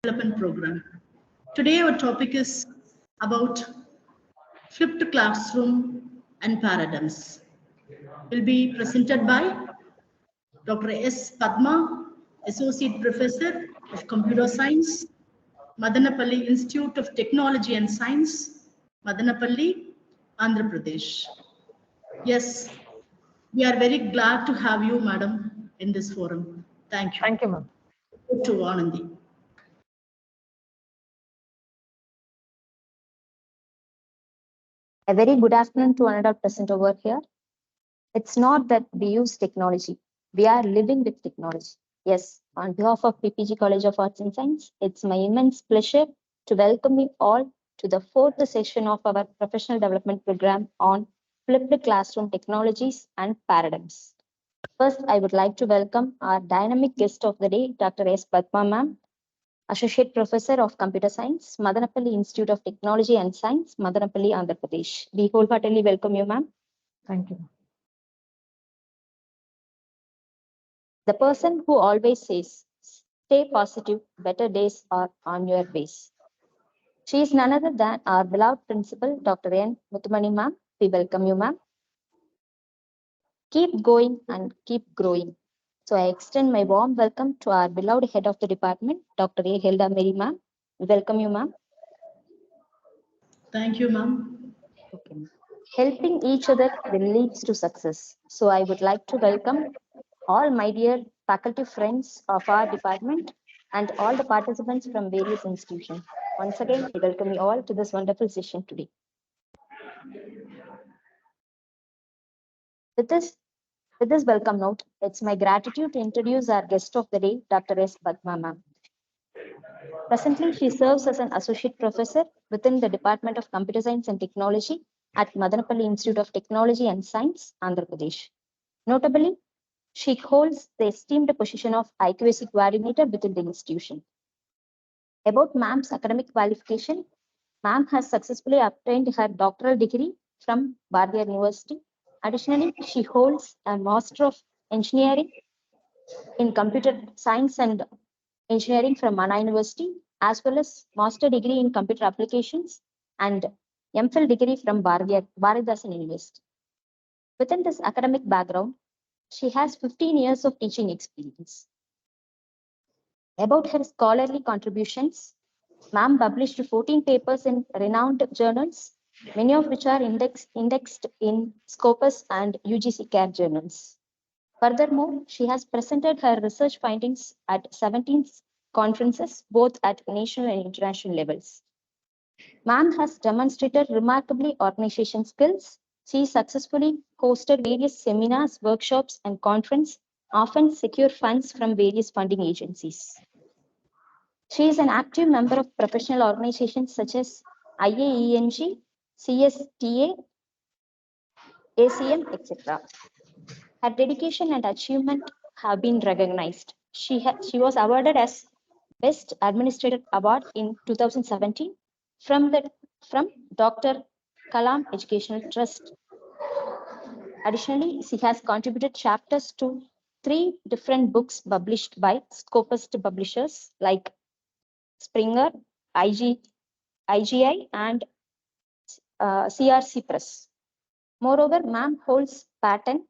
Development Program. Today our topic is about flipped classroom and paradigms. Will be presented by Dr. S. Padma, Associate Professor of Computer Science, Madanapalli Institute of Technology and Science, Madanapalli, Andhra Pradesh. Yes, we are very glad to have you, madam, in this forum. Thank you. Thank you, ma'am. To Anandi. A very good afternoon to another present over here. It's not that we use technology. We are living with technology. Yes, on behalf of PPG College of Arts and Science, it's my immense pleasure to welcome you all to the fourth session of our professional development program on flipped classroom technologies and paradigms. First, I would like to welcome our dynamic guest of the day, Dr. S. Padma ma'am, Associate Professor of Computer Science, Madanapalli Institute of Technology and Science, Madanapalli, Andhra Pradesh. We wholeheartedly welcome you, ma'am. Thank you. The person who always says, stay positive, better days are on your ways. She is none other than our beloved principal, Dr. N. Muthumani ma'am. We welcome you, ma'am. Keep going and keep growing. So I extend my warm welcome to our beloved head of the department, Dr. A. Hilda Mary ma'am. We welcome you, ma'am. Thank you, ma'am. Okay. Helping each other will leads to success. So I would like to welcome all my dear faculty friends of our department and all the participants from various institutions. Once again, I welcome you all to this wonderful session today. With this welcome note, it's my gratitude to introduce our guest of the day, Dr. S. Padma ma'am. Presently, she serves as an associate professor within the Department of Computer Science and Technology at Madanapalli Institute of Technology and Science, Andhra Pradesh. Notably, she holds the esteemed position of IQAC coordinator within the institution. About ma'am's academic qualification, ma'am has successfully obtained her doctoral degree from Bardiyar University. Additionally, she holds a Master of Engineering in Computer Science and Engineering from Anna University, as well as Master degree in Computer Applications and MPhil degree from Bharatdasan University. Within this academic background, she has 15 years of teaching experience. About her scholarly contributions, ma'am published 14 papers in renowned journals, many of which are indexed in Scopus and UGC CARE journals. Furthermore, she has presented her research findings at 17 conferences, both at national and international levels. Ma'am has demonstrated remarkably organization skills. She successfully hosted various seminars, workshops, and conferences, often secure funds from various funding agencies. She is an active member of professional organizations such as IAENG, CSTA, ACM, etc. Her dedication and achievement have been recognized. She was awarded as Best Administrator Award in 2017 from Dr. Kalam Educational Trust. Additionally, she has contributed chapters to 3 different books published by Scopus publishers like Springer, IGI, and CRC Press. Moreover, ma'am holds patent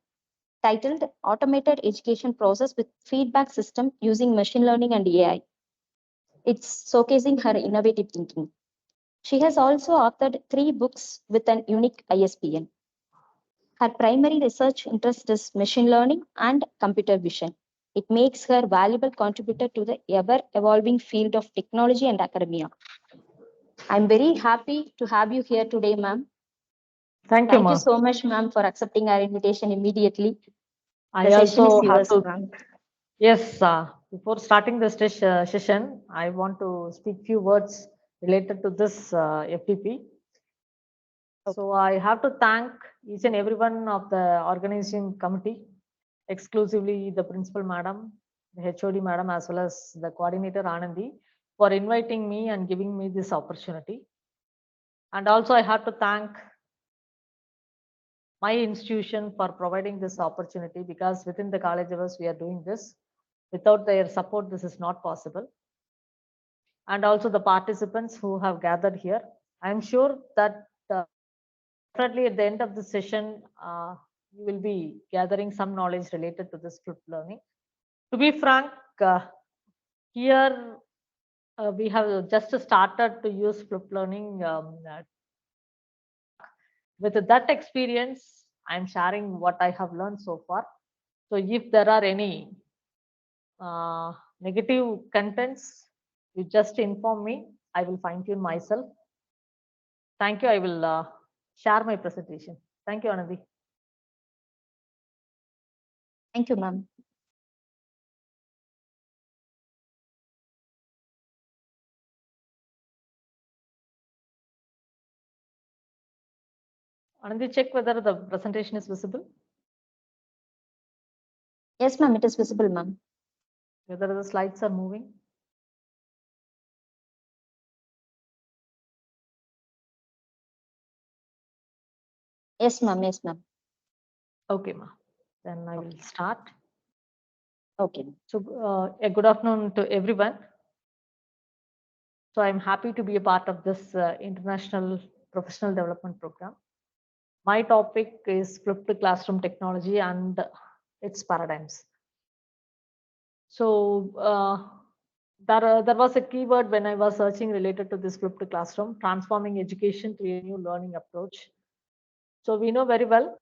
titled Automated Education Process with Feedback System using Machine Learning and AI. It's showcasing her innovative thinking. She has also authored 3 books with an unique ISBN. Her primary research interest is machine learning and computer vision. It makes her a valuable contributor to the ever-evolving field of technology and academia. I'm very happy to have you here today, ma'am. Thank you, Thank you ma'am. so much, ma'am, for accepting our invitation immediately. I The session also is have yours, to. ma'am. Yes, before starting the session, I want to speak few words related to this FTP. So I have to thank each and every one of the organizing committee, exclusively the principal madam, the HOD madam, as well as the coordinator Anandi, for inviting me and giving me this opportunity. And also I have to thank my institution for providing this opportunity, because within the college hours we are doing this. Without their support, this is not possible. and also the participants who have gathered here. I'm sure that definitely at the end of the session, you will be gathering some knowledge related to this flipped learning. To be frank, here we have just started to use flipped learning. With that experience, I'm sharing what I have learned so far. So if there are any negative contents, you just inform me. I will fine tune myself. Thank you. I will share my presentation. Thank you, Anandi. Thank you, ma'am. Anandi, check whether the presentation is visible, Yes, ma'am, it is visible, ma'am. whether the slides are moving. Yes, ma'am. Yes, ma'am. Okay, ma. Then I will start. Okay. So, a good afternoon to everyone. So, I'm happy to be a part of this international professional development program. My topic is flipped classroom technology and its paradigms. So, there was a keyword when I was searching related to this flipped classroom, transforming education to a new learning approach. So, we know very well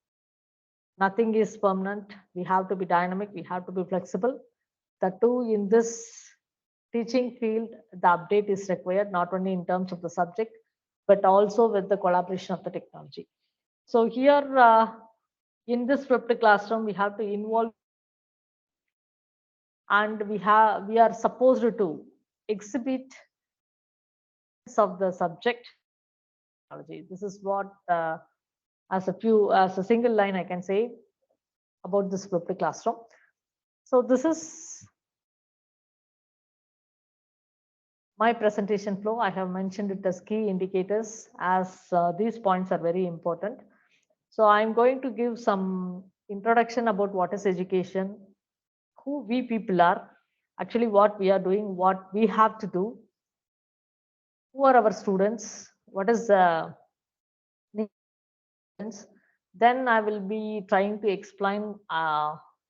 nothing is permanent. We have to be dynamic, we have to be flexible. The two in this teaching field, the update is required not only in terms of the subject, but also with the collaboration of the technology. So here in this flipped classroom, we have to involve and we are supposed to exhibit of the subject technology. This is what as a single line I can say about this flipped classroom. So this is my presentation flow. I have mentioned it as key indicators as these points are very important. So I'm going to give some introduction about what is education, who we people are, actually what we are doing, what we have to do, who are our students, what is the needs. Then I will be trying to explain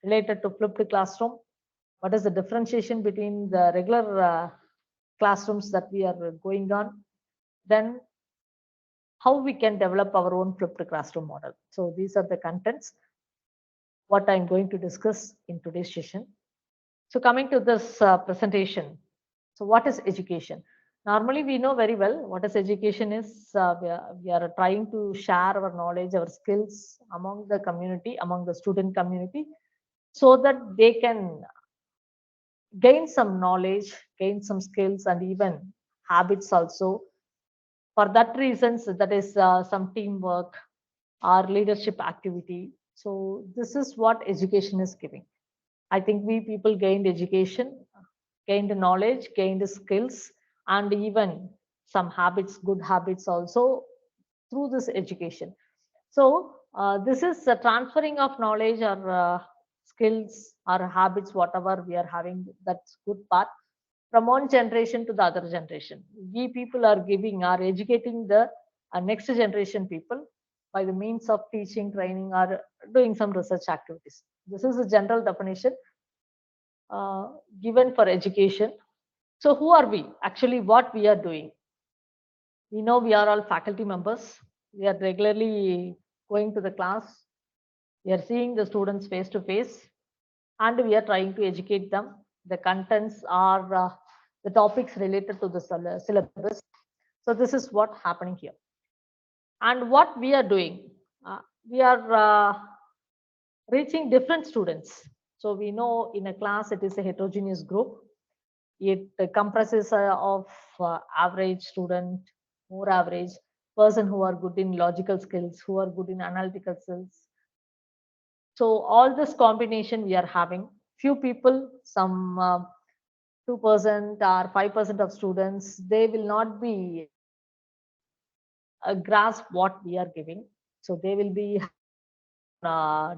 related to flipped classroom, what is the differentiation between the regular classrooms that we are going on, then how we can develop our own flipped classroom model. So these are the contents what I'm going to discuss in today's session. So coming to this presentation, so what is education? Normally we know very well what is education is. We are trying to share our knowledge, our skills among the community, among the student community, so that they can gain some knowledge, gain some skills, and even habits also. For that reasons, that is some teamwork or leadership activity. So this is what education is giving. I think we people gained education, gained knowledge, gained skills, and even some habits, good habits also through this education. So this is a transferring of knowledge or skills or habits, whatever we are having, that's good part from one generation to the other generation. We people are educating the next generation people by the means of teaching, training, or doing some research activities. This is a general definition given for education. So who are we? Actually, what we are doing? We know we are all faculty members. We are regularly going to the class. We are seeing the students face to face, and we are trying to educate them. The contents are the topics related to the syllabus. So this is what happening here. And what we are doing, we are reaching different students. So we know in a class it is a heterogeneous group. It comprises of average student, more average person who are good in logical skills, who are good in analytical skills. So all this combination we are having. Few people, some 2% or 5% of students, they will not be grasp what we are giving. So they will be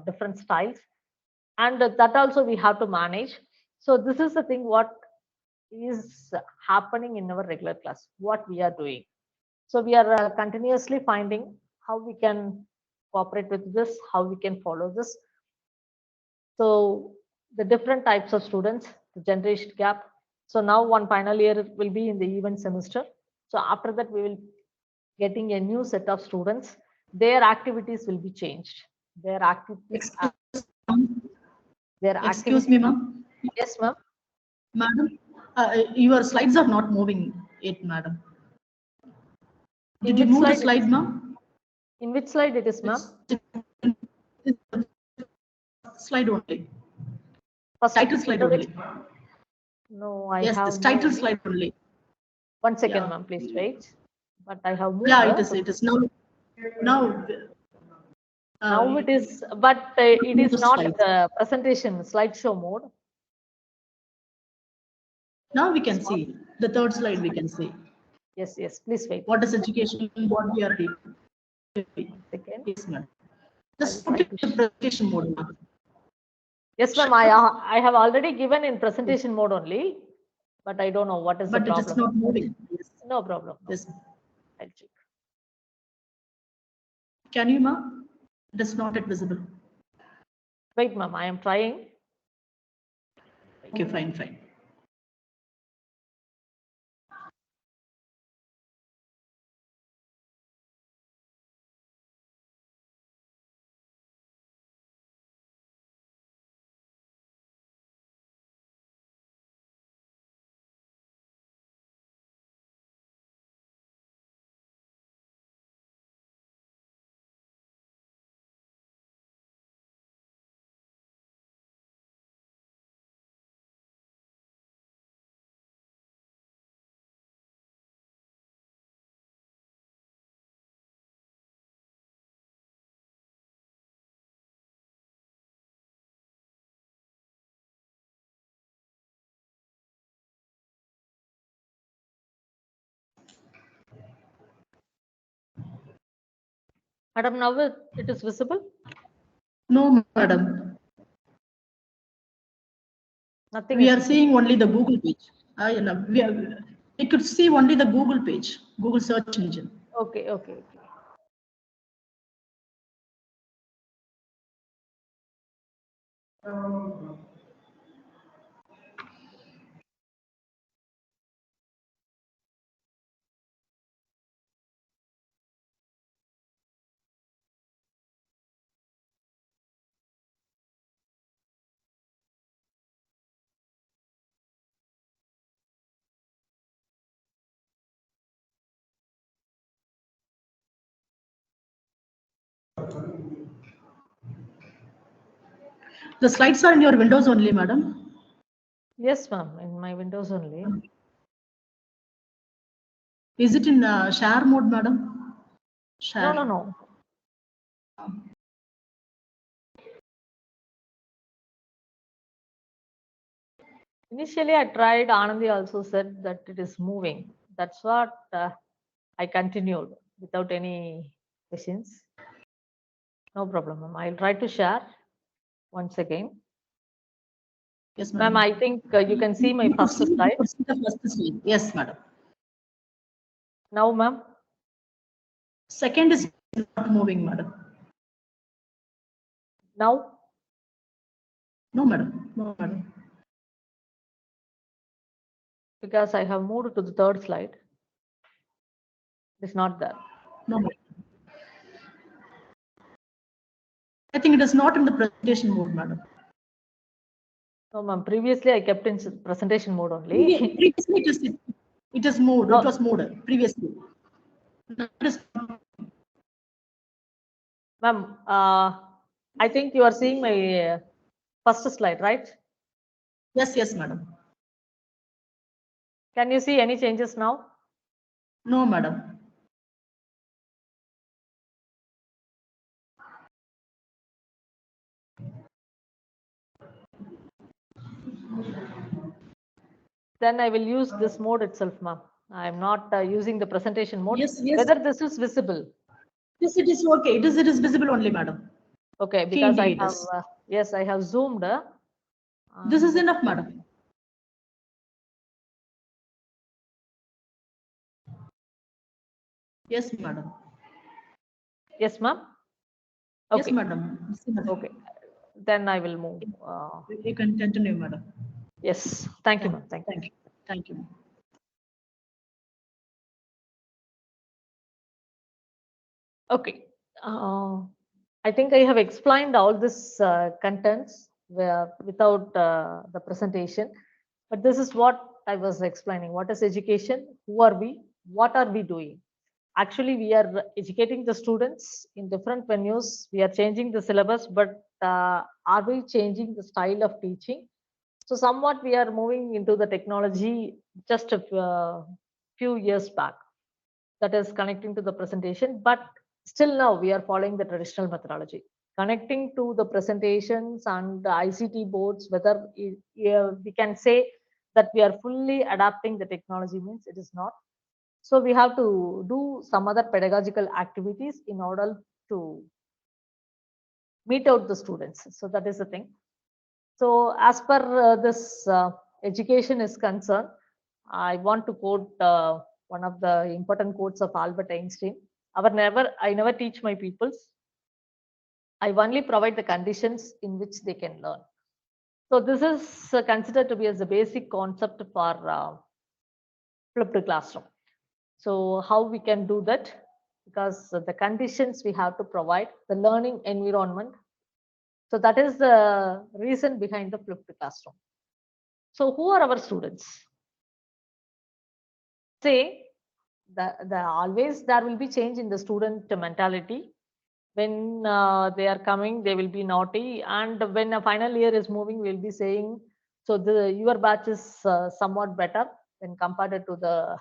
different styles, and that also we have to manage. So this is the thing what is happening in our regular class, what we are doing. So we are continuously finding how we can cooperate with this, how we can follow this. So the different types of students, the generation gap. So now one final year will be in the event semester. So after that, we will getting a new set of students. Their activities will be changed. Their activities. Excuse me, ma'am. Yes, ma'am. Madam, your slides are not moving yet, madam. Did you move the slide, ma'am? In which slide it is, ma'am? Slide only. First Title slide only. No, I yes, have. Yes, title slide only. 1 second, ma'am. Please wait. But I have moved. Yeah, it is. It is now. Now. Now it is, but it is not the presentation slideshow mode. Now we can see the third slide. We can see. Yes, yes. Please wait. What is education? What we are doing? Second. Yes, ma'am. Just put it in presentation mode, ma'am. Yes, ma'am. I have already given in presentation mode only, but I don't know what is the problem. But it is not moving. Yes. No problem. Yes. I'll check. Can you, ma'am? It is not yet visible. Wait, ma'am. I am trying. Okay, fine, fine. Madam, now it is visible? No, madam. Nothing. We are seeing only the Google page. We could see only the Google page, Google search engine. Okay, okay, okay. The slides are in your windows only, madam? Yes, ma'am, in my windows only. Is it in share mode, madam? Share. No, no, no. Initially, I tried. Anandi also said that it is moving. That's what I continued without any questions. No problem, ma'am. I'll try to share once again. Yes, ma'am. I think you can see my first slide. Yes, madam. Now, ma'am. Second is not moving, madam. Now? No, madam. No, madam. Because I have moved to the third slide. It's not there. No, madam. I think it is not in the presentation mode, madam. No, ma'am. Previously, I kept in presentation mode only. Previously, it is moved. It was moved previously. Ma'am, I think you are seeing my first slide, right? Yes, yes, madam. Can you see any changes now? No, madam. Then I will use this mode itself, ma'am. I am not using the presentation mode. Yes, yes. Whether this is visible? Yes, it is okay. It is visible only, madam. Okay, because I have yes, I have zoomed. This is enough, madam. Yes, madam. Yes, ma'am. Yes, Okay. madam. Okay. Then I will move. You can continue, madam. Yes. Thank you, Thank, ma'am. Thank you. thank you. Thank you. Okay. I think I have explained all this contents without the presentation, but this is what I was explaining. What is education? Who are we? What are we doing? Actually, we are educating the students in different venues. We are changing the syllabus, but are we changing the style of teaching? So somewhat we are moving into the technology just a few years back, that is connecting to the presentation, but still now we are following the traditional methodology connecting to the presentations and the ICT boards. Whether we can say that we are fully adapting the technology means it is not. So we have to do some other pedagogical activities in order to meet out the students. So that is the thing. So as per this education is concerned, I want to quote one of the important quotes of Albert Einstein. I never teach my pupils. I only provide the conditions in which they can learn. So this is considered to be as a basic concept for flipped classroom. So how we can do that? Because the conditions we have to provide, the learning environment. So that is the reason behind the flipped classroom. So who are our students? Say the always there will be change in the student mentality. When they are coming, they will be naughty, and when a final year is moving, we'll be saying, so the your batch is somewhat better when compared to the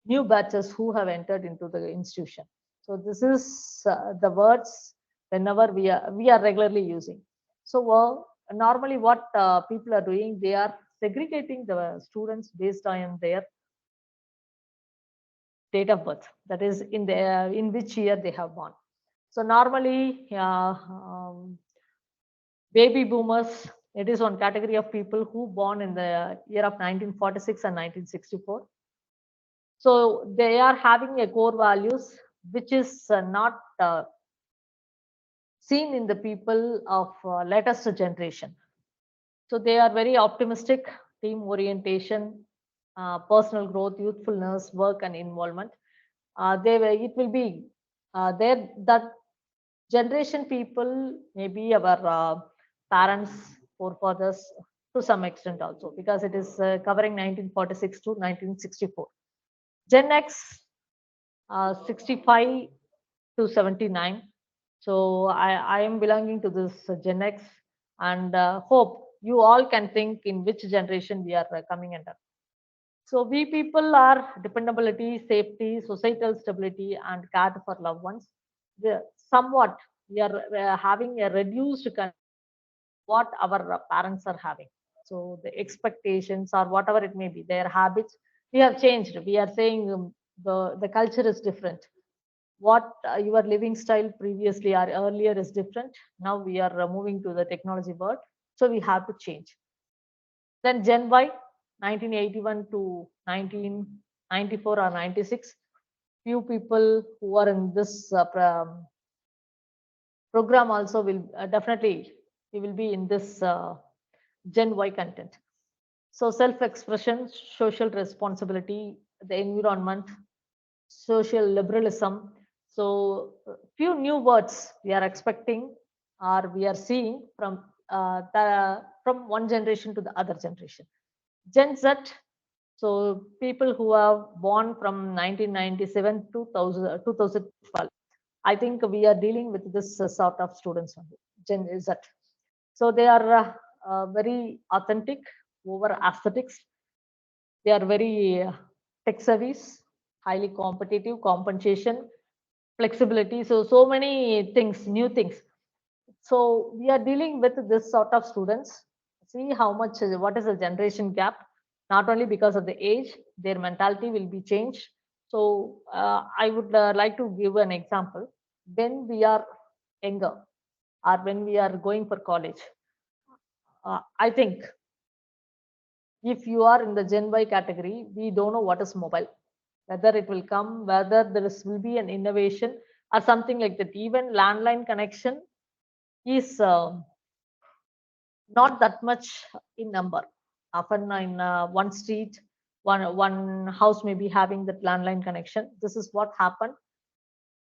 new batches who have entered into the institution. So this is the words whenever we are regularly using. So normally what people are doing, they are segregating the students based on their date of birth, that is in which year they have born. So normally baby boomers, it is one category of people who born in the year of 1946 and 1964. So they are having a core values which is not seen in the people of latest generation. So they are very optimistic, team orientation, personal growth, youthfulness, work and involvement. It will be there that generation people, maybe our parents, forefathers to some extent also, because it is covering 1946 to 1964. Gen X, 65 to 79. So I am belonging to this Gen X, and hope you all can think in which generation we are coming under. So we people are dependability, safety, societal stability, and care for loved ones. Somewhat we are having a reduced what our parents are having. So the expectations or whatever it may be, their habits, we have changed. We are saying the culture is different. What your living style previously or earlier is different. Now we are moving to the technology world. So we have to change. Then Gen Y, 1981 to 1994 or 96. Few people who are in this program also will definitely we will be in this Gen Y content. So self-expression, social responsibility, the environment, social liberalism. So few new words we are expecting or we are seeing from one generation to the other generation. Gen Z, so people who are born from 1997 to 2012. I think we are dealing with this sort of students only, Gen Z. So they are very authentic over aesthetics. They are very tech savvy, highly competitive, compensation, flexibility. So many things, new things. So we are dealing with this sort of students. See how much, what is the generation gap? Not only because of the age, their mentality will be changed. So I would like to give an example. When we are younger or when we are going for college, I think if you are in the Gen Y category, we don't know what is mobile. whether it will come, whether will be an innovation or something like that. Even landline connection is not that much in number. Often in one street, one house may be having that landline connection. This is what happened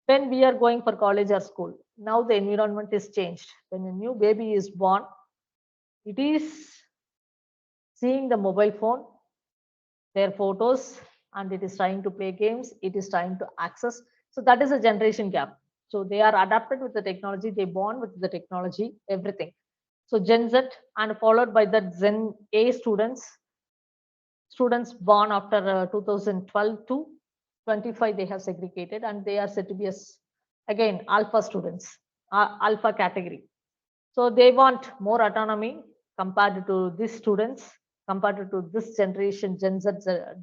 when we are going for college or school. Now the environment is changed. When a new baby is born, it is seeing the mobile phone, their photos, and it is trying to play games, it is trying to access. So that is a generation gap. So they are adapted with the technology, they born with the technology, everything. So Gen Z, and followed by the Gen A students born after 2012 to 25, they have segregated, and they are said to be as, again, alpha students, alpha category. So they want more autonomy compared to these students, compared to this generation, Gen Z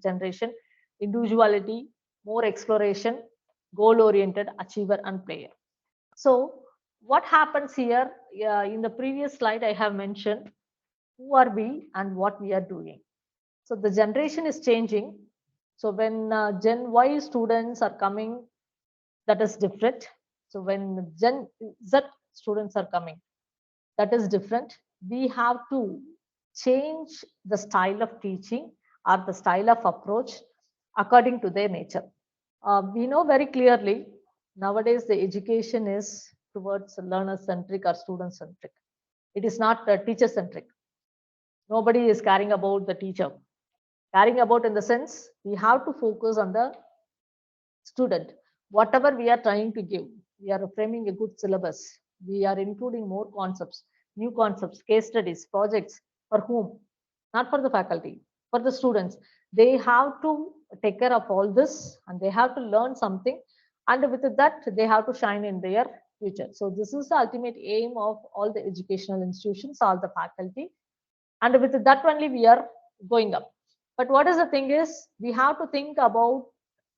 generation, individuality, more exploration, goal oriented, achiever and player. So what happens here, in the previous slide I have mentioned who are we and what we are doing. So the generation is changing. So when Gen Y students are coming, that is different. So when Gen Z students are coming, that is different. We have to change the style of teaching or the style of approach according to their nature. We know very clearly nowadays the education is towards learner centric or student centric. It is not teacher centric. Nobody is caring about the teacher. Caring about in the sense we have to focus on the student. Whatever we are trying to give, we are framing a good syllabus. We are including more concepts, new concepts, case studies, projects. For whom? Not for the faculty, for the students. They have to take care of all this and they have to learn something. And with that, they have to shine in their future. So this is the ultimate aim of all the educational institutions, all the faculty. And with that only we are going up. But what is the thing is, we have to think about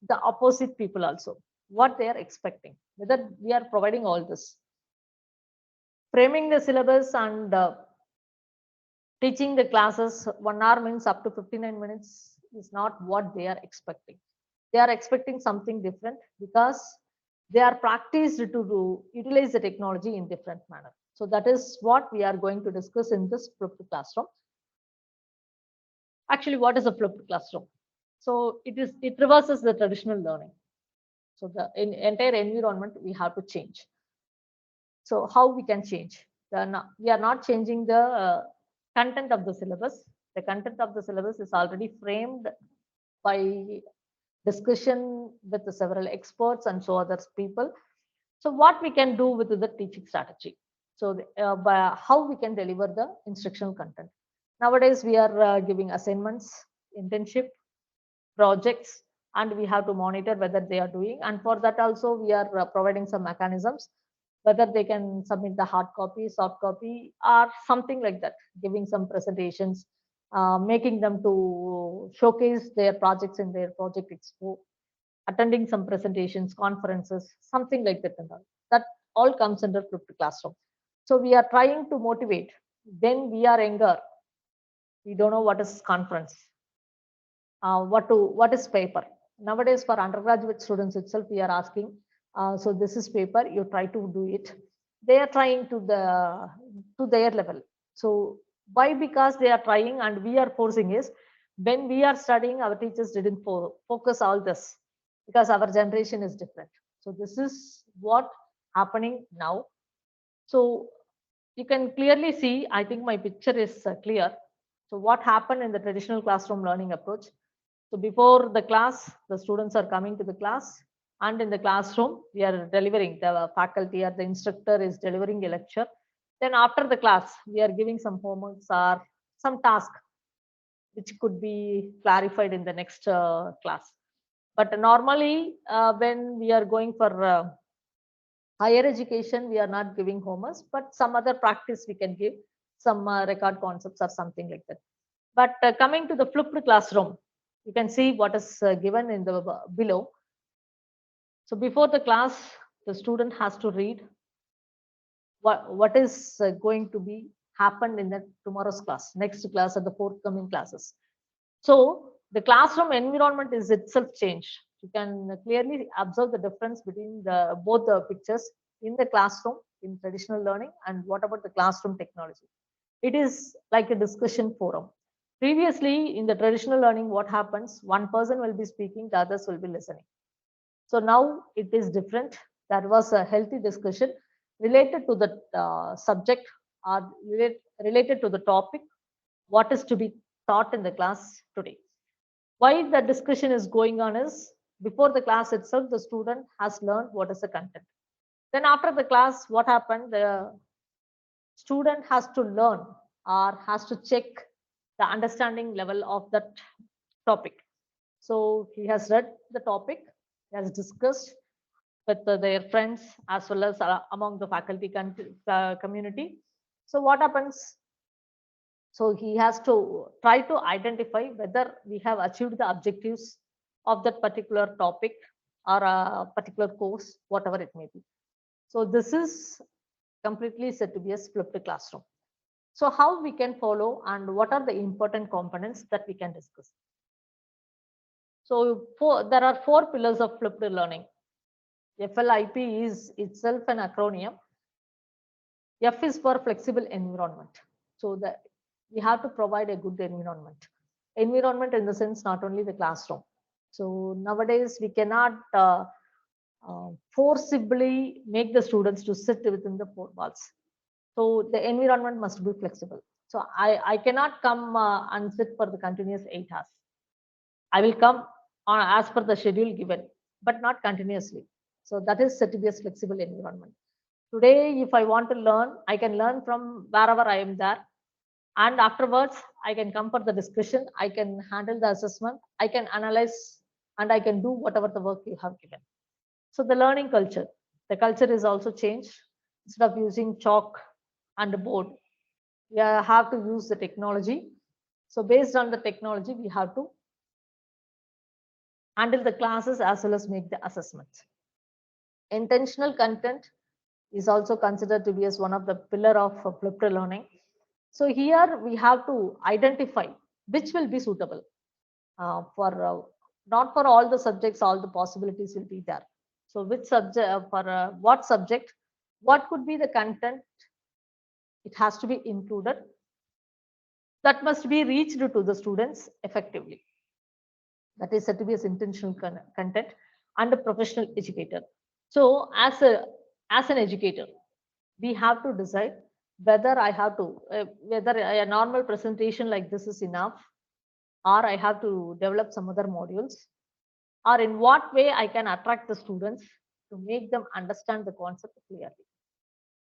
the opposite people also, what they are expecting, whether we are providing all this. Framing the syllabus and teaching the classes 1 hour means up to 59 minutes is not what they are expecting. They are expecting something different because they are practiced to utilize the technology in different manner. So that is what we are going to discuss in this flipped classroom. Actually, what is a flipped classroom? So it reverses the traditional learning. So the entire environment we have to change. So how we can change? We are not changing the content of the syllabus. The content of the syllabus is already framed by discussion with the several experts and so other people. So what we can do with the teaching strategy? So by how we can deliver the instructional content. Nowadays we are giving assignments, internship, projects, and we have to monitor whether they are doing. And for that also we are providing some mechanisms, whether they can submit the hard copy, soft copy, or something like that, giving some presentations, making them to showcase their projects in their project expo, attending some presentations, conferences, something like that. And all. That all comes under flipped classroom. So we are trying to motivate. When we are younger, we don't know what is conference, what is paper. Nowadays for undergraduate students itself, we are asking, so this is paper, you try to do it. They are trying to their level. So why? Because they are trying and we are forcing is, when we are studying, our teachers didn't focus all this because our generation is different. So this is what happening now. So you can clearly see, I think my picture is clear. So what happened in the traditional classroom learning approach? So before the class, the students are coming to the class, and in the classroom, we are delivering, the faculty or the instructor is delivering a lecture. Then after the class, we are giving some homeworks or some task, which could be clarified in the next class. But normally, when we are going for higher education, we are not giving homeworks, but some other practice we can give, some record concepts or something like that. But coming to the flipped classroom, you can see what is given in the below. So before the class, the student has to read what is going to be happened in the tomorrow's class, next class, or the forthcoming classes. So the classroom environment is itself changed. You can clearly observe the difference between both the pictures in the classroom in traditional learning and what about the classroom technology. It is like a discussion forum. Previously, in the traditional learning, what happens? One person will be speaking, the others will be listening. So now it is different. There was a healthy discussion related to the subject or related to the topic, what is to be taught in the class today. Why the discussion is going on is before the class itself, the student has learned what is the content. Then after the class, what happened? The student has to learn or has to check the understanding level of that topic. So he has read the topic, he has discussed with their friends as well as among the faculty community. So what happens? So he has to try to identify whether we have achieved the objectives of that particular topic or a particular course, whatever it may be. So this is completely said to be a flipped classroom. So how we can follow and what are the important components that we can discuss. So there are 4 pillars of flipped learning. FLIP is itself an acronym. F is for flexible environment. So we have to provide a good environment. Environment in the sense not only the classroom. So nowadays we cannot forcibly make the students to sit within the 4 walls. So the environment must be flexible. So I cannot come and sit for the continuous 8 hours. I will come as per the schedule given, but not continuously. So that is said to be a flexible environment. Today, if I want to learn, I can learn from wherever I am there. And afterwards, I can come for the discussion. I can handle the assessment. I can analyze and I can do whatever the work you have given. So the learning culture, the culture is also changed. Instead of using chalk and a board, we have to use the technology. So based on the technology, we have to handle the classes as well as make the assessments. Intentional content is also considered to be as one of the pillar of flipped learning. So here we have to identify which will be suitable for not for all the subjects, all the possibilities will be there. So which subject for what subject, what could be the content? It has to be included. That must be reached to the students effectively. That is said to be as intentional content and a professional educator. So as an educator, we have to decide whether I have to whether a normal presentation like this is enough, or I have to develop some other modules, or in what way I can attract the students to make them understand the concept clearly.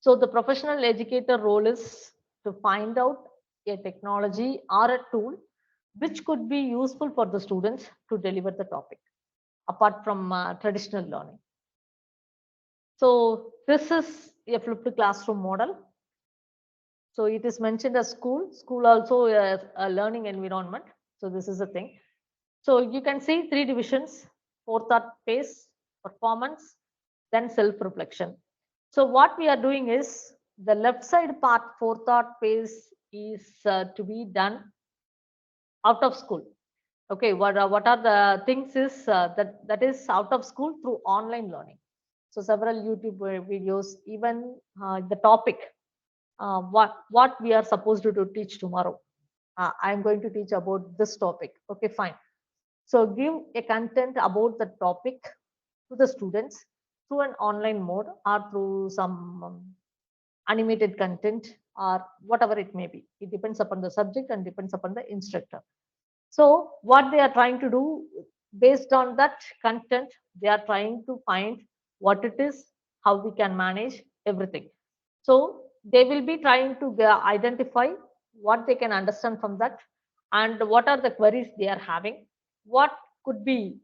So the professional educator role is to find out a technology or a tool which could be useful for the students to deliver the topic apart from traditional learning. So this is a flipped classroom model. So it is mentioned as school also a learning environment. So this is a thing. So you can see 3 divisions: forethought phase, performance, then self-reflection. So what we are doing is the left side part, forethought phase, is to be done out of school. Okay, what are the things is that is out of school through online learning. So several YouTube videos, even the topic, what we are supposed to teach tomorrow. I am going to teach about this topic. Okay, fine. So give a content about the topic to the students through an online mode or through some animated content or whatever it may be. It depends upon the subject and depends upon the instructor. So what they are trying to do based on that content, they are trying to find what it is, how we can manage everything. So they will be trying to identify what they can understand from that and what are the queries they are having, what could be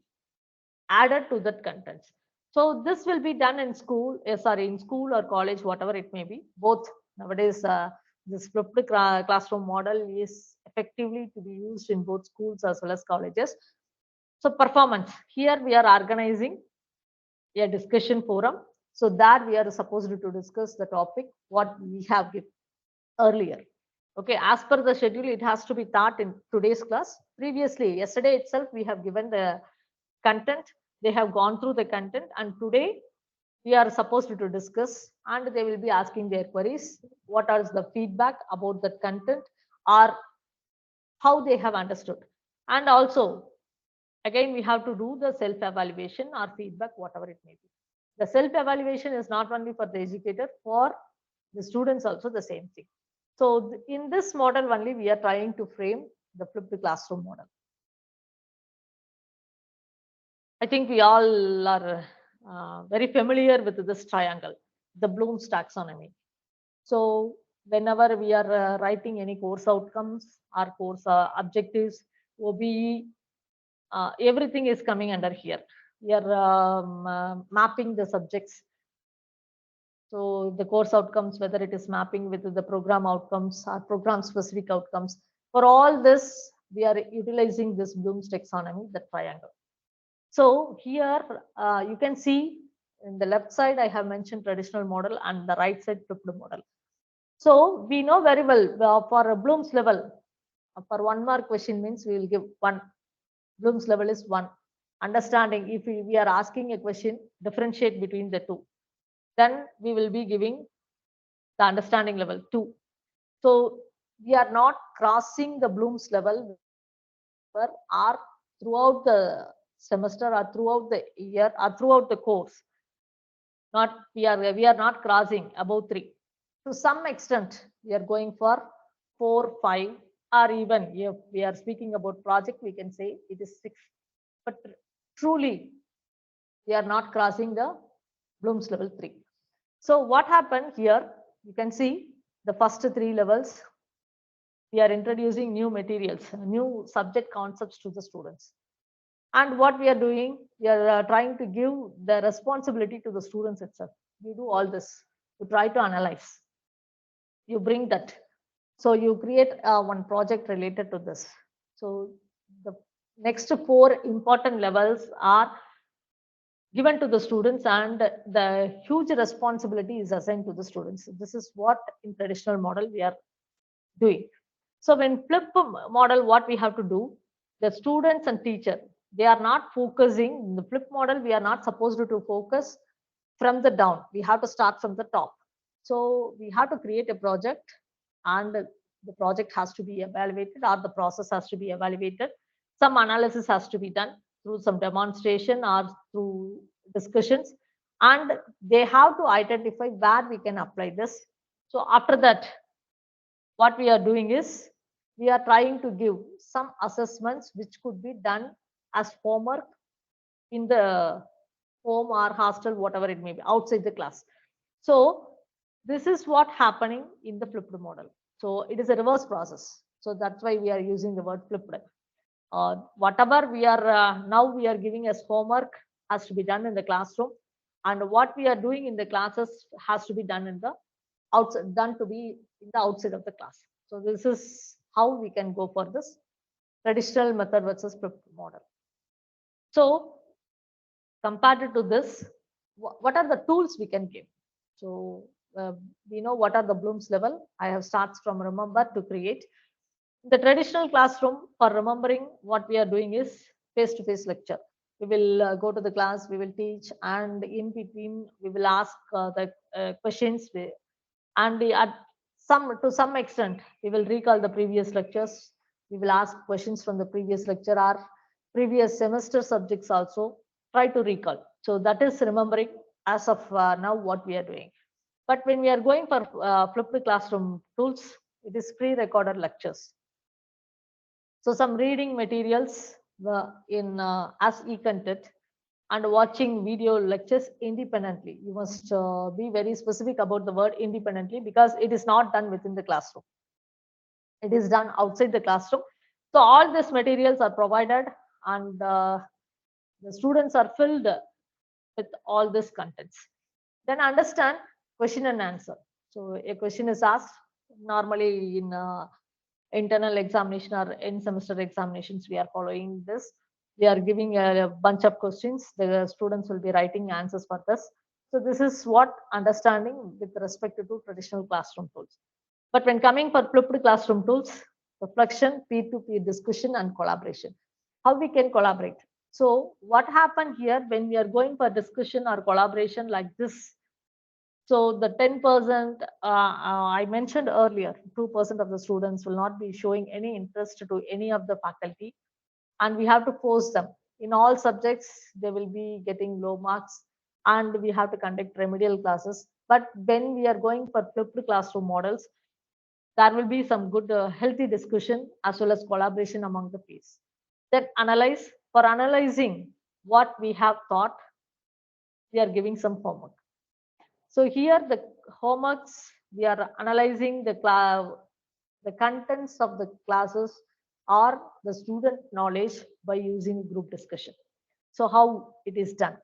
added to that content. So this will be done in school, in school or college, whatever it may be. Both nowadays, this flipped classroom model is effectively to be used in both schools as well as colleges. So performance, here we are organizing a discussion forum. So that we are supposed to discuss the topic, what we have given earlier. Okay, as per the schedule, it has to be taught in today's class. Previously, yesterday itself, we have given the content They have gone through the content, and today we are supposed to discuss, and they will be asking their queries. What are the feedback about that content, or how they have understood? And also, again, we have to do the self-evaluation or feedback, whatever it may be. The self-evaluation is not only for the educator, for the students also the same thing. So in this model only, we are trying to frame the flipped classroom model. I think we all are very familiar with this triangle, the Bloom's taxonomy. So whenever we are writing any course outcomes or course objectives, OBE, everything is coming under here. We are mapping the subjects. So the course outcomes, whether it is mapping with the program outcomes or program specific outcomes, for all this, we are utilizing this Bloom's taxonomy, the triangle. So here you can see in the left side, I have mentioned traditional model, and the right side flipped model. So we know very well for a Bloom's level, for 1 mark question means we will give 1. Bloom's level is 1. Understanding, if we are asking a question, differentiate between the two, then we will be giving the understanding level 2. So we are not crossing the Bloom's level or throughout the semester or throughout the year or throughout the course. Not we are not crossing above 3. To some extent, we are going for 4, 5, or even if we are speaking about project, we can say it is 6. But truly, we are not crossing the Bloom's level 3. So what happened here, you can see the first 3 levels, we are introducing new materials, new subject concepts to the students. And what we are doing, we are trying to give the responsibility to the students itself. You do all this, you try to analyze, you bring that. So you create one project related to this. So the next 4 important levels are given to the students, and the huge responsibility is assigned to the students. This is what in traditional model we are doing. So when flip model, what we have to do, the students and teacher, they are not focusing in the flip model. We are not supposed to focus from the down. We have to start from the top. So we have to create a project, and the project has to be evaluated, or the process has to be evaluated. Some analysis has to be done through some demonstration or through discussions, and they have to identify where we can apply this. So after that, what we are doing is we are trying to give some assessments which could be done as homework in the home or hostel, whatever it may be, outside the class. So this is what happening in the flipped model. So it is a reverse process. So that's why we are using the word flipped. Whatever we are now we are giving as homework has to be done in the classroom, and what we are doing in the classes has to be done in the outside, done to be in the outside of the class. So this is how we can go for this traditional method versus flipped model. So compared to this, what are the tools we can give? So we know what are the Bloom's level. I have starts from remember to create. The traditional classroom, for remembering, what we are doing is face-to-face lecture. We will go to the class, we will teach, and in between we will ask the questions, and to some extent we will recall the previous lectures. We will ask questions from the previous lecture or previous semester subjects also. Try to recall. So that is remembering as of now what we are doing. But when we are going for flipped classroom tools, it is pre-recorded lectures. So some reading materials in as e-content, and watching video lectures independently. You must be very specific about the word independently, because it is not done within the classroom. It is done outside the classroom. So all these materials are provided, and the students are filled with all these contents. Then understand question and answer. So a question is asked normally in internal examination or end semester examinations. We are following this. We are giving a bunch of questions. The students will be writing answers for this. So this is what understanding with respect to traditional classroom tools. But when coming for flipped classroom tools, reflection, peer-to-peer discussion, and collaboration. How we can collaborate? So what happened here when we are going for discussion or collaboration like this? So the 10%, I mentioned earlier, 2% of the students will not be showing any interest to any of the faculty, and we have to force them. In all subjects, they will be getting low marks, and we have to conduct remedial classes. But when we are going for flipped classroom models, there will be some good, healthy discussion as well as collaboration among the peers. Then analyze. For analyzing what we have thought, we are giving some homework. So here the homeworks, we are analyzing the contents of the classes or the student knowledge by using group discussion. So how it is done?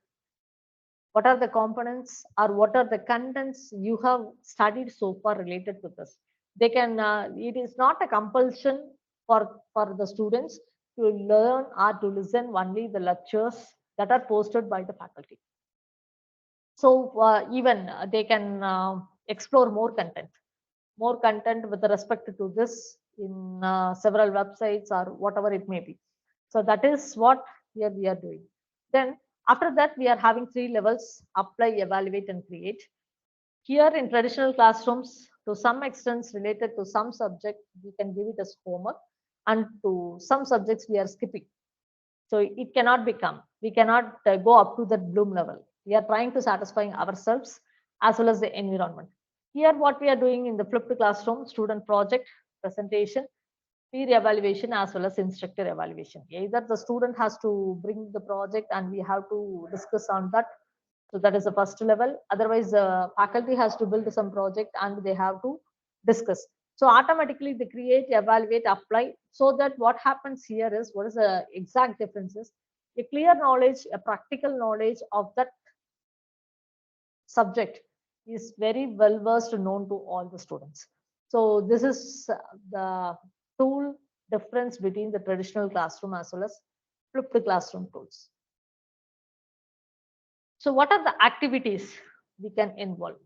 What are the components or what are the contents you have studied so far related to this? They can, it is not a compulsion for the students to learn or to listen only the lectures that are posted by the faculty. So even they can explore more content with respect to this in several websites or whatever it may be. So that is what here we are doing. Then after that, we are having 3 levels: apply, evaluate, and create. Here in traditional classrooms, to some extent related to some subject, we can give it as homework, and to some subjects we are skipping. So it cannot become, we cannot go up to that bloom level. We are trying to satisfy ourselves as well as the environment. Here, what we are doing in the flipped classroom, student project, presentation, peer evaluation, as well as instructor evaluation. Either the student has to bring the project and we have to discuss on that. So that is the first level. Otherwise, the faculty has to build some project and they have to discuss. So automatically they create, evaluate, apply. So that what happens here is, what is the exact differences? A clear knowledge, a practical knowledge of that subject is very well versed known to all the students. So this is the tool difference between the traditional classroom as well as flipped classroom tools. So what are the activities we can involve?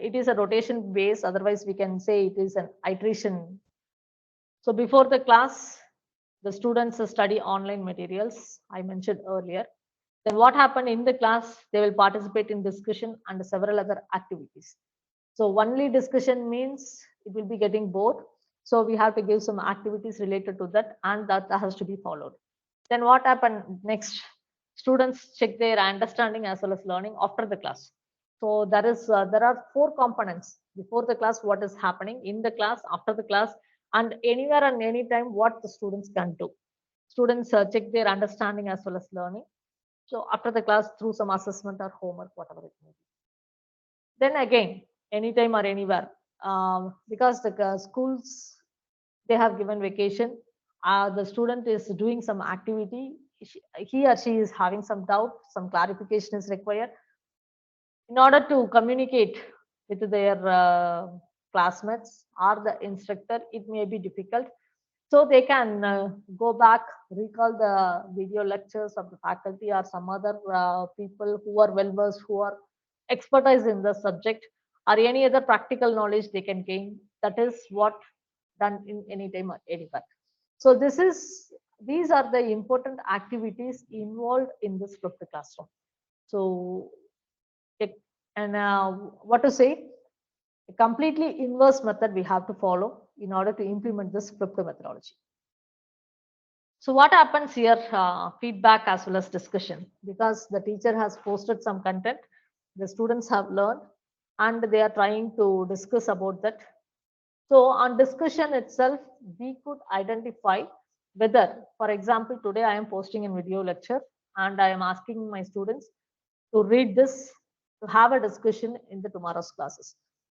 It is a rotation base, otherwise we can say it is an iteration. So before the class, the students study online materials, I mentioned earlier. Then what happened in the class? They will participate in discussion and several other activities. So only discussion means it will be getting bored. So we have to give some activities related to that, and that has to be followed. Then what happened next? Students check their understanding as well as learning after the class. So there are 4 components: before the class, what is happening; in the class, after the class, and anywhere and anytime what the students can do. Students check their understanding as well as learning. So after the class, through some assessment or homework, whatever it may be. Then again, anytime or anywhere, because the schools, they have given vacation, the student is doing some activity, he or she is having some doubt, some clarification is required. In order to communicate with their classmates or the instructor, it may be difficult. So they can go back, recall the video lectures of the faculty or some other people who are well versed, who are expertise in the subject, or any other practical knowledge they can gain. That is what done in any time or anywhere. So these are the important activities involved in this flipped classroom. So and what to say? A completely inverse method we have to follow in order to implement this flipped methodology. So what happens here? Feedback as well as discussion, because the teacher has posted some content, the students have learned, and they are trying to discuss about that. So on discussion itself, we could identify whether, for example, today I am posting a video lecture and I am asking my students to read this, to have a discussion in the tomorrow's classes.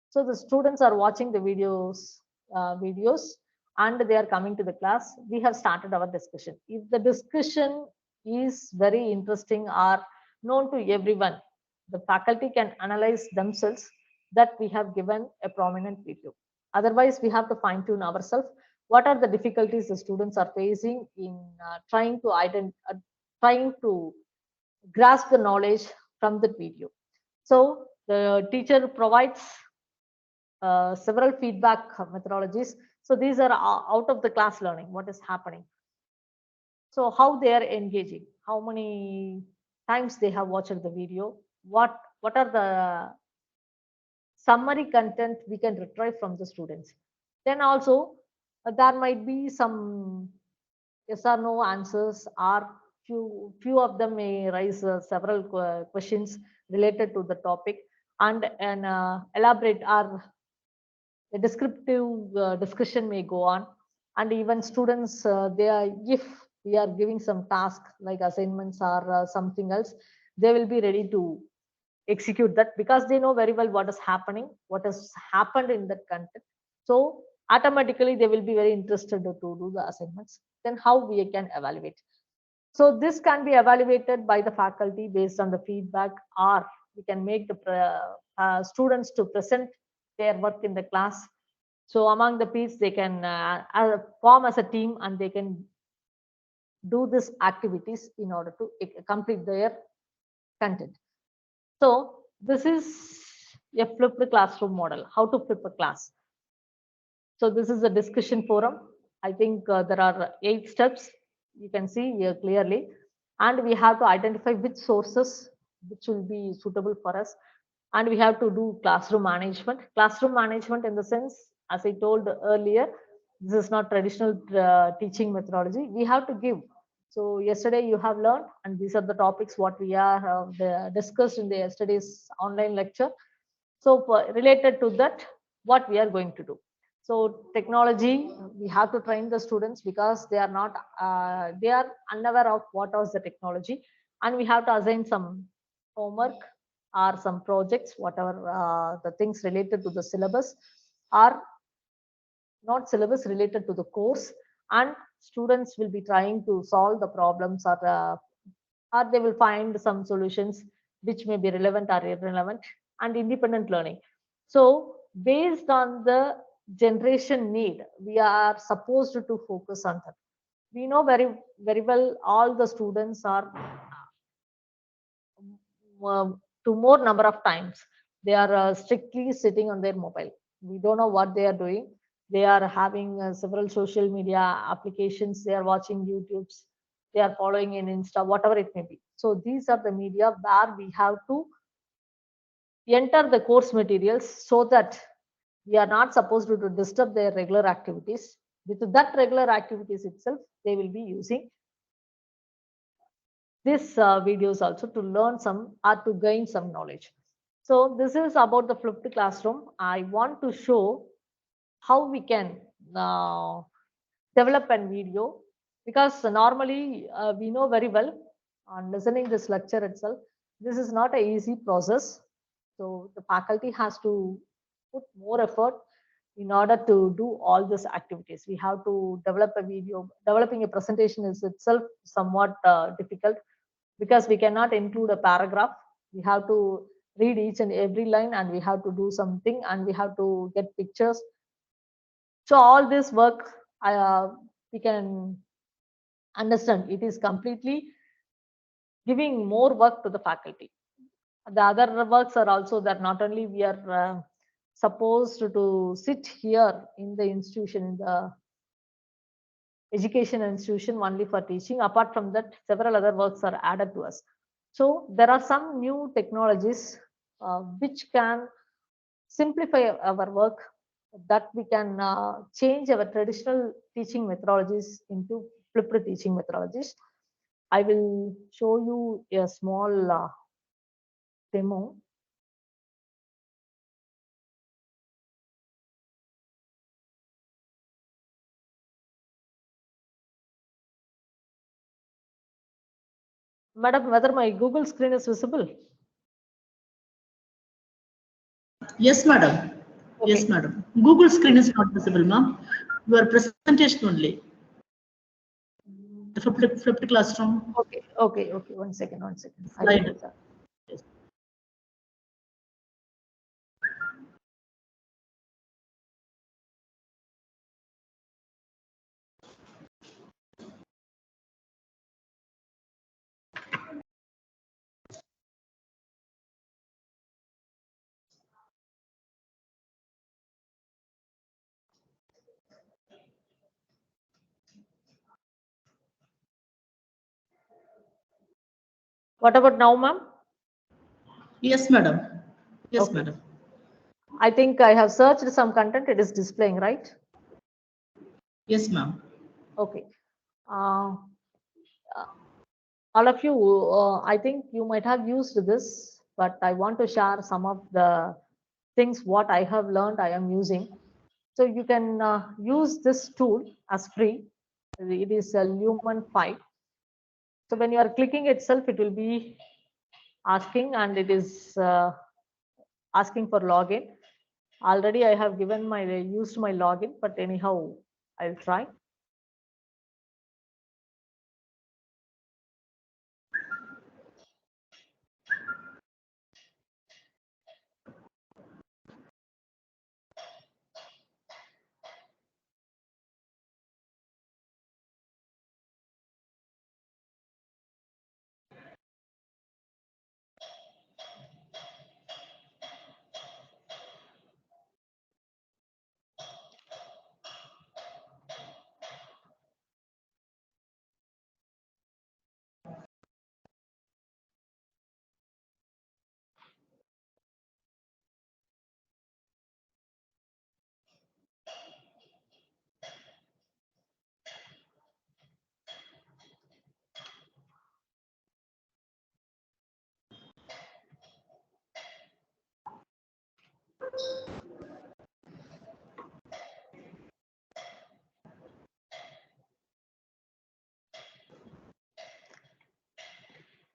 So the students are watching the videos, and they are coming to the class. We have started our discussion. If the discussion is very interesting or known to everyone, the faculty can analyze themselves that we have given a prominent video. Otherwise, we have to fine tune ourselves. What are the difficulties the students are facing in trying to grasp the knowledge from the video? So the teacher provides several feedback methodologies. So these are out of the class learning, what is happening. So how they are engaging, how many times they have watched the video, what are the summary content we can retrieve from the students. Then also there might be some yes or no answers, or few of them may raise several questions related to the topic, and an elaborate or a descriptive discussion may go on. And even students, they are, if we are giving some task like assignments or something else, they will be ready to execute that, because they know very well what is happening, what has happened in that content. So automatically they will be very interested to do the assignments. Then how we can evaluate? So this can be evaluated by the faculty based on the feedback, or we can make the students to present their work in the class. So among the peers, they can form as a team, and they can do these activities in order to complete their content. So this is a flipped classroom model, how to flip a class. So this is a discussion forum. I think there are 8 steps you can see here clearly, and we have to identify which sources which will be suitable for us, and we have to do classroom management. Classroom management in the sense, as I told earlier, this is not traditional teaching methodology. We have to give. So yesterday you have learned, and these are the topics what we are discussed in the yesterday's online lecture. So related to that, what we are going to do. So technology, we have to train the students, because they are not, they are unaware of what was the technology, and we have to assign some homework or some projects, whatever the things related to the syllabus, or not syllabus, related to the course, and students will be trying to solve the problems, or they will find some solutions which may be relevant or irrelevant, and independent learning. So based on the generation need, we are supposed to focus on that. We know very well all the students are to more number of times they are strictly sitting on their mobile. We don't know what they are doing. They are having several social media applications, they are watching YouTubes, they are following in Insta, whatever it may be. So these are the media where we have to enter the course materials, so that we are not supposed to disturb their regular activities. With that regular activities itself, they will be using this videos also to learn some or to gain some knowledge. So this is about the flipped classroom. I want to show how we can uh, develop a video, because normally we know very well on listening this lecture itself, this is not a easy process. So the faculty has to put more effort in order to do all these activities. We have to develop a video. Developing a presentation is itself somewhat difficult, because we cannot include a paragraph. We have to read each and every line, and we have to do something, and we have to get pictures. So all this work, we can understand it is completely giving more work to the faculty. The other works are also that not only we are supposed to sit here in the institution, in the education institution only for teaching. Apart from that, several other works are added to us. So there are some new technologies which can simplify our work, that we can change our traditional teaching methodologies into flipped teaching methodologies. I will show you a small demo. Madam, whether my Google screen is visible? Yes, madam. Okay. Yes, madam. Google screen is not visible, ma'am. Your presentation only. The flipped classroom Okay, okay, okay. One second, one second. I will slide. do that. What about now, ma'am? Yes, madam. Yes, Okay. madam. I think I have searched some content. It is displaying, right? Yes, ma'am. Okay. Uh, all of you, I think you might have used this, but I want to share some of the things what I have learned I am using. So you can use this tool as free. It is a Lumen 5. So when you are clicking itself, it will be asking, and it is asking for login. Already I have given my used my login, but anyhow, I'll try.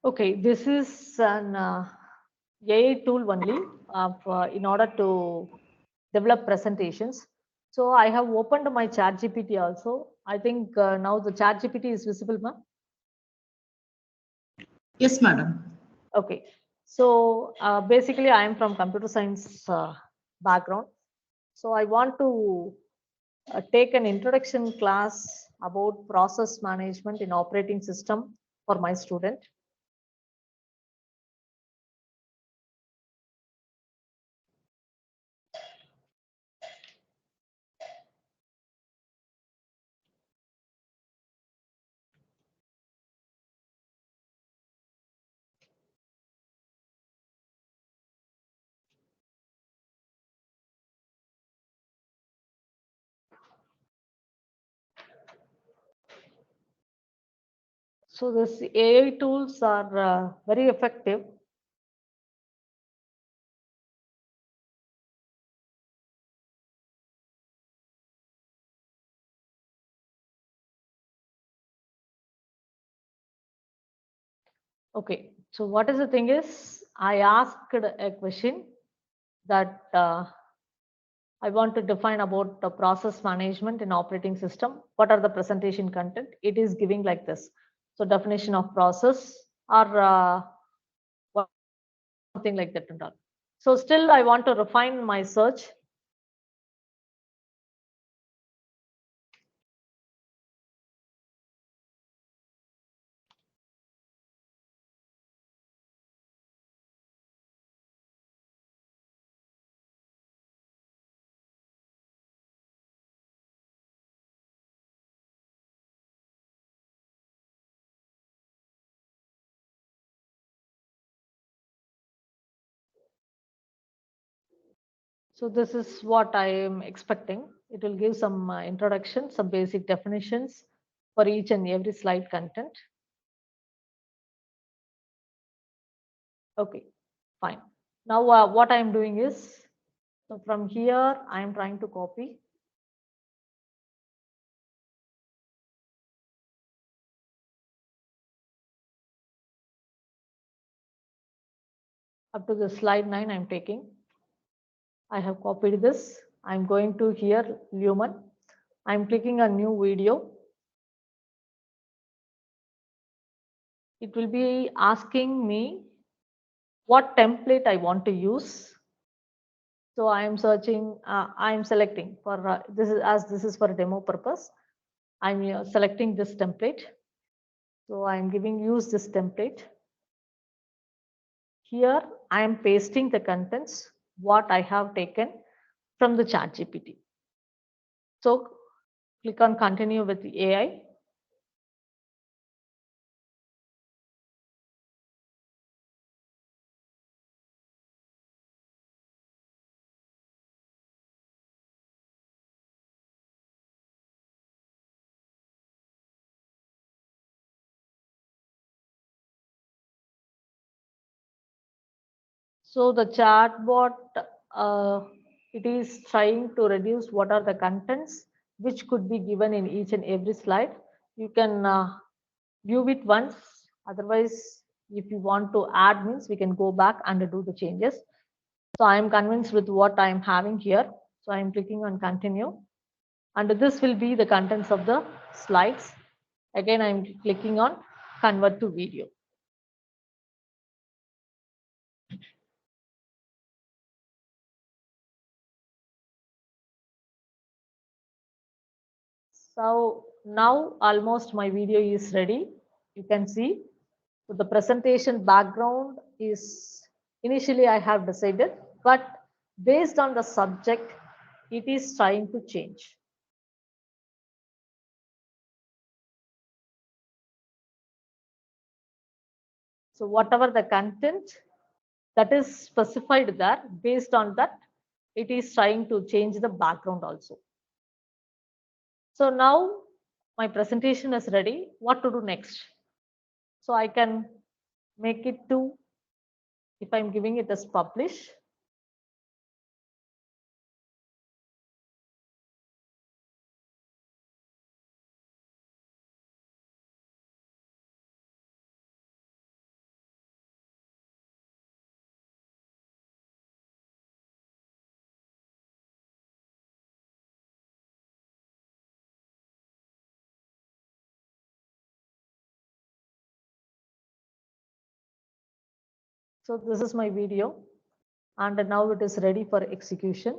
Okay, this is an AI tool only in order to develop presentations. So I have opened my ChatGPT also. I think now the ChatGPT is visible, ma'am. Yes, madam. Okay, so basically I am from computer science background. So I want to take an introduction class about process management in operating system for my student. So this AI tools are very effective. Okay, so what is the thing is, I asked a question that I want to define about the process management in operating system. What are the presentation content? It is giving like this. So definition of process or something like that and all. So still I want to refine my search. So this is what I am expecting. It will give some introduction, some basic definitions for each and every slide content. Okay, fine. Now what I am doing is, so from here I am trying to copy. Up to the slide 9 I am taking. I have copied this. I am going to here Lumen. I am clicking a new video. It will be asking me what template I want to use. So I am searching, I am selecting for this is for demo purpose. I'm selecting this template. So I'm giving use this template. Here I am pasting the contents what I have taken from the ChatGPT. So click on continue with the AI. So the chatbot, uh, it is trying to reduce what are the contents which could be given in each and every slide. You can view it once. Otherwise, if you want to add means we can go back and do the changes. So I am convinced with what I am having here. So I am clicking on continue. And this will be the contents of the slides. Again, I am clicking on convert to video. So now almost my video is ready. You can see. So the presentation background is initially I have decided, but based on the subject, it is trying to change. So whatever the content that is specified there, based on that, it is trying to change the background also. So now my presentation is ready. What to do next? So I can make it to, if I'm giving it as publish, so this is my video and now it is ready for execution.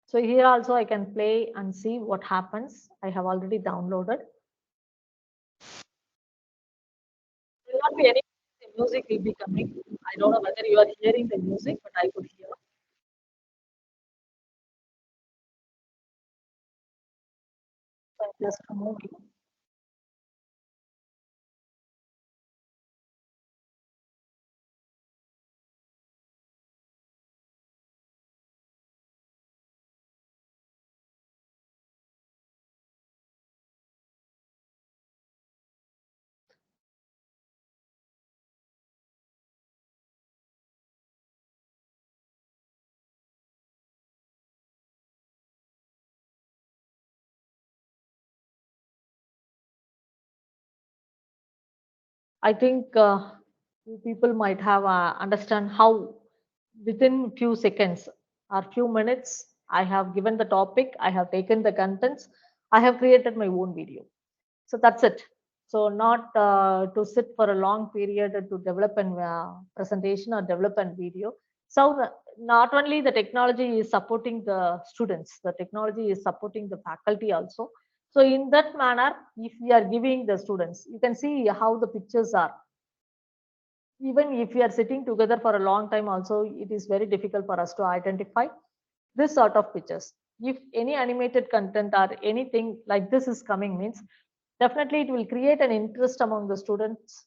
So here also I can play and see what happens. I have already downloaded. There will not be any music will be coming. I don't know whether you are hearing the music, but I could hear. So I'm just moving. I think you people might have understand how within few seconds or few minutes I have given the topic, I have taken the contents, I have created my own video. So that's it. So not to sit for a long period to develop a presentation or develop a video. So not only the technology is supporting the students, the technology is supporting the faculty also. So in that manner, if we are giving the students, you can see how the pictures are. Even if we are sitting together for a long time also, it is very difficult for us to identify this sort of pictures. If any animated content or anything like this is coming means, definitely it will create an interest among the students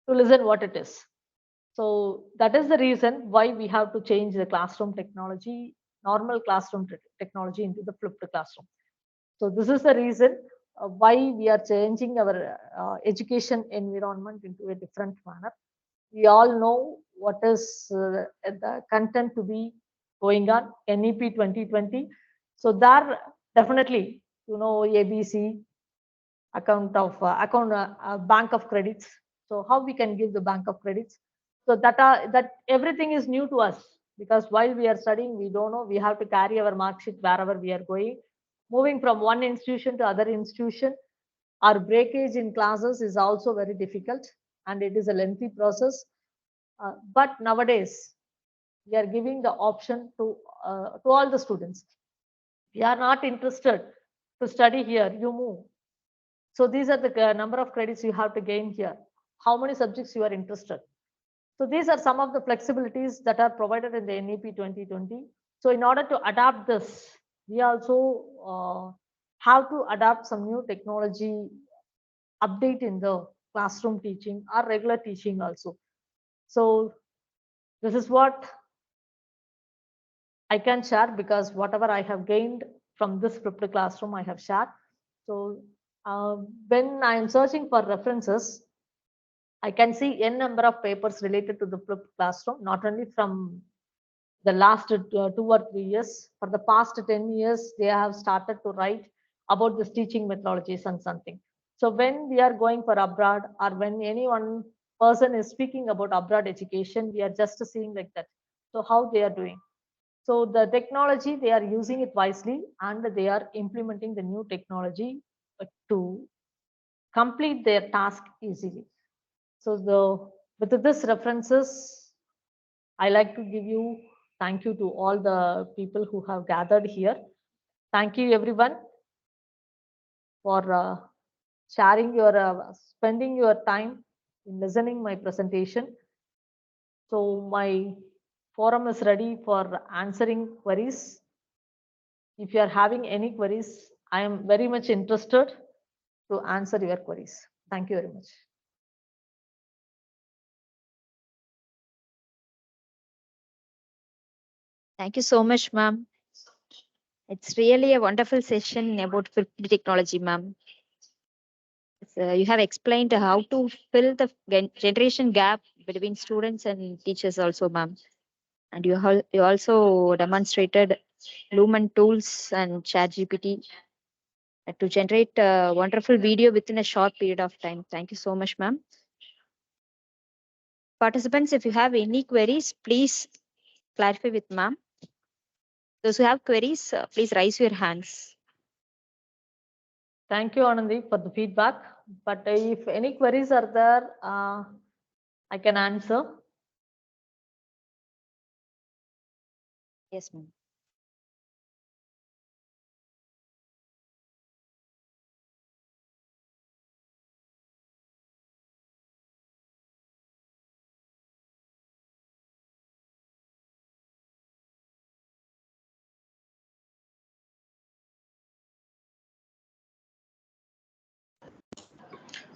to listen what it is. So that is the reason why we have to change the classroom technology, normal classroom technology into the flipped classroom. So this is the reason why we are changing our education environment into a different manner. We all know what is the content to be going on NEP 2020. So there definitely, you know, ABC, bank of credits. So how we can give the bank of credits? So that everything is new to us, because while we are studying, we don't know, we have to carry our mark sheet wherever we are going. Moving from one institution to other institution, our breakage in classes is also very difficult and it is a lengthy process. But nowadays, we are giving the option to all the students. We are not interested to study here, you move. So these are the number of credits you have to gain here. How many subjects you are interested. So these are some of the flexibilities that are provided in the NEP 2020. So in order to adapt this, we also have to adapt some new technology update in the classroom teaching or regular teaching also. So this is what I can share, because whatever I have gained from this flipped classroom, I have shared. So when I am searching for references, I can see n number of papers related to the flipped classroom, not only from the last 2 or 3 years. For the past 10 years, they have started to write about this teaching methodologies and something. So when we are going for abroad, or when any one person is speaking about abroad education, we are just seeing like that. So how they are doing. So the technology, they are using it wisely, and they are implementing the new technology to complete their task easily. So with this references, I like to give you thank you to all the people who have gathered here. Thank you everyone for spending your time in listening my presentation. So my forum is ready for answering queries. If you are having any queries, I am very much interested to answer your queries. Thank you very much. Thank you so much, ma'am. It's really a wonderful session about flipped technology, ma'am. You have explained how to fill the generation gap between students and teachers also, ma'am. And you also demonstrated Lumen tools and ChatGPT to generate a wonderful video within a short period of time. Thank you so much, ma'am. Participants, if you have any queries, please clarify with ma'am. Those who have queries, please raise your hands. Thank you, Anandi, for the feedback. But if any queries are there, I can answer. Yes, ma'am.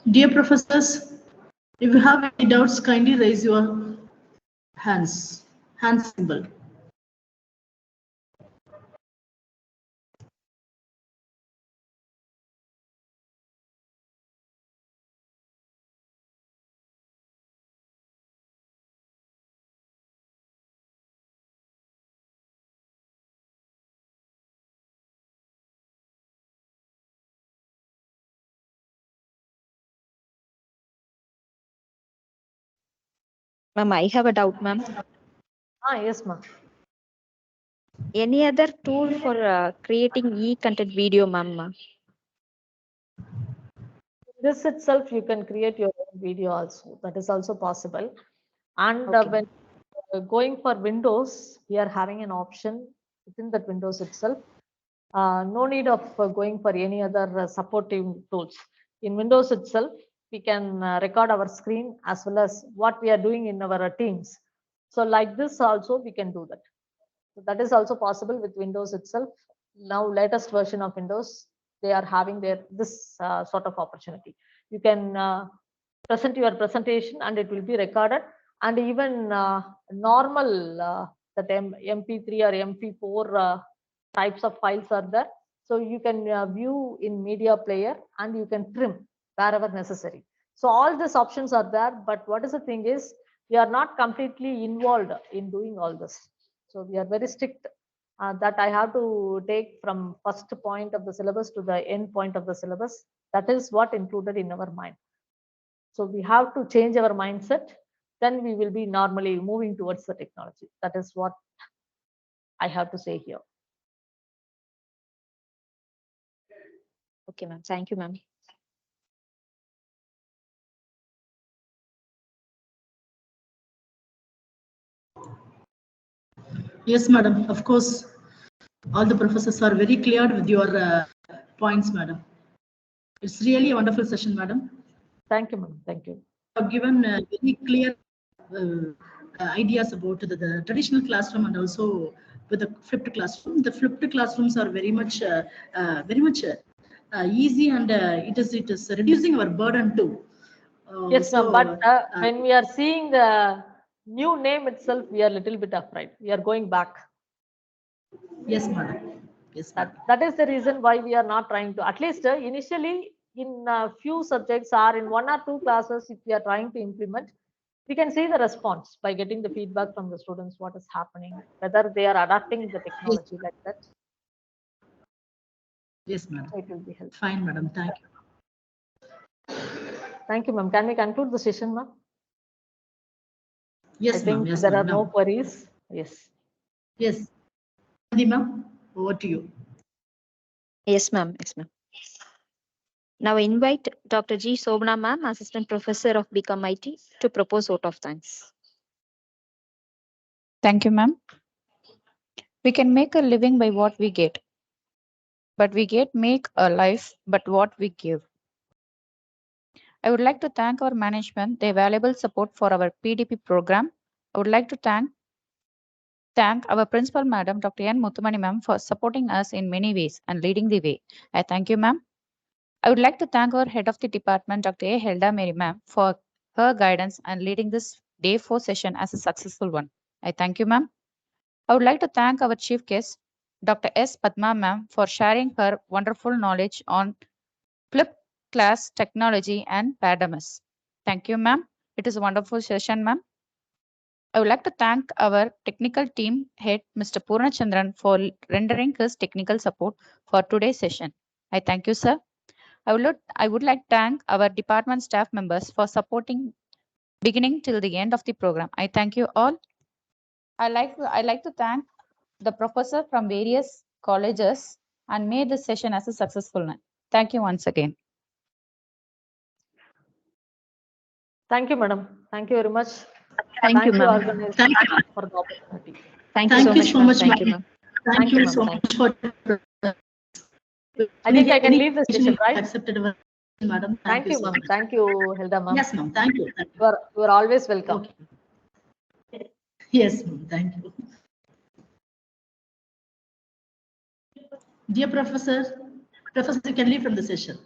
Dear professors, if you have any doubts, kindly raise your hand symbol. Ma'am, I have a doubt, ma'am. Yes, ma'am. Any other tool for creating e-content video, ma'am? This itself, you can create your own video also. That is also possible. And Okay. when going for Windows, we are having an option within that Windows itself. No need of going for any other supporting tools. In Windows itself, we can record our screen as well as what we are doing in our teams. So like this also, we can do that. So that is also possible with Windows itself. Now, latest version of Windows, they are having this sort of opportunity. You can present your presentation and it will be recorded, and even normal that MP3 or MP4 types of files are there. So you can view in media player and you can trim wherever necessary. So all these options are there, but what is the thing is, we are not completely involved in doing all this. So we are very strict that I have to take from first point of the syllabus to the end point of the syllabus. That is what included in our mind. So we have to change our mindset. Then we will be normally moving towards the technology. That is what I have to say here. Okay, ma'am. Thank you, ma'am. Yes, madam. Of course, all the professors are very clear with your points, madam. It's really a wonderful session, madam. Thank you, madam. Thank you. You have given very clear ideas about the traditional classroom and also with the flipped classroom. The flipped classrooms are very much easy, and it is reducing our burden too. Yes, ma'am. So, But when we are seeing the new name itself, we are a little bit afraid. We are going back. yes, madam. Yes, madam. That is the reason why we are not trying to, at least initially in a few subjects or in 1 or 2 classes, if we are trying to implement, we can see the response by getting the feedback from the students, what is happening, whether they are adapting the technology like that. Yes, madam. It will be helpful. Fine, madam. Thank you. Thank you, ma'am. Can we conclude the session, ma'am? Yes, I ma'am. think Yes, there are ma'am. no No. queries. Yes. Yes. Ma'am, over to you. Yes, ma'am. Yes, ma'am. Now I invite Dr. G. Sobna, ma'am, Assistant Professor of Become IT, to propose vote of thanks. Thank you, ma'am. We can make a living by what we get, but we get make a life but what we give. I would like to thank our management, their valuable support for our PDP program. I would like to thank our principal, Madam Dr. N. Muthamani, ma'am, for supporting us in many ways and leading the way. I thank you, ma'am. I would like to thank our head of the department, Dr. A. Helda Mary, ma'am, for her guidance and leading this day 4 session as a successful one. I thank you, ma'am. I would like to thank our chief guest, Dr. S. Padma, ma'am, for sharing her wonderful knowledge on flip class technology and paradigms. Thank you, ma'am. It is a wonderful session, ma'am. I would like to thank our technical team head, Mr. Purnachandran, for rendering his technical support for today's session. I thank you, sir. I would like to thank our department staff members for supporting beginning till the end of the program. I thank you all. I like to thank the professor from various colleges and made this session as a successful one. Thank you once again. Thank you, madam. Thank you very much. Thank you, ma'am. organizers, Thank you. for the opportunity. Thank you Thank you so so much, much, ma'am. Thank you, ma'am. ma'am. Thank you ma'am. so Thank much for. I think I can leave the session, right? Accepted, madam. Thank you, so ma'am. much. Thank you, Hilda, ma'am. Yes, ma'am. Thank you. Thank you. You are always welcome. Okay. Yes, ma'am. Thank you. Dear professor, you can leave from the session.